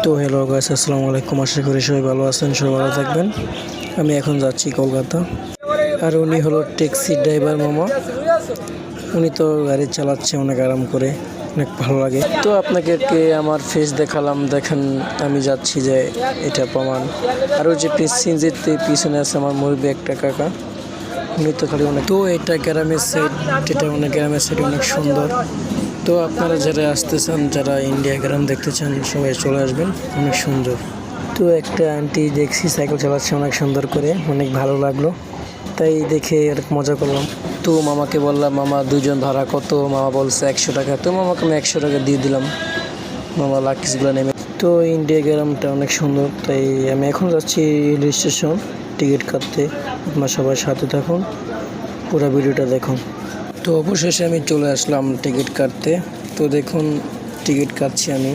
তো hello guys, আসসালামু আলাইকুম। আশা করি সবাই ভালো আছেন, সবাই ভালো থাকবেন। আমি এখন যাচ্ছি কলকাতা। আর উনি হলো ট্যাক্সি ড্রাইভার মামা। উনি তো গাড়ি চালাচ্ছে অনেক আরাম করে, অনেক ভালো লাগে। তো আপনাকে আমার ফেস দেখালাম, দেখেন আমি যাচ্ছি যে এটা প্রমাণ। আর ওই যে সিনজিতে পিছনে আছে আমার মুরব্বী একটা কাকা, উনি তো খালি অনেক। তো এটা গ্রামের সাইড, এটা অনেক গ্রামের সাইড অনেক সুন্দর। তো আপনারা যারা আসতে চান, যারা ইন্ডিয়া গ্রাম দেখতে চান, সবাই চলে আসবেন, অনেক সুন্দর। তো একটা আন্টি দেখছি সাইকেল চালাচ্ছে অনেক সুন্দর করে, অনেক ভালো লাগলো, তাই দেখে অনেক মজা করলাম। তো মামাকে বললাম, মামা দুজন ভাড়া কত? মামা বলছে 100 টাকা। তো মামাকে আমি 100 টাকা দিয়ে দিলাম। মামা লাকিসগুলো নেমে। তো ইন্ডিয়া গ্রামটা অনেক সুন্দর, তাই আমি এখন যাচ্ছি রেল স্টেশন টিকিট কাটতে। আপনার সবাই সাথে থাকুন, পুরো ভিডিওটা দেখুন। তো অবশেষে আমি চলে আসলাম টিকিট কাটতে। তো দেখুন টিকিট কাটছি আমি।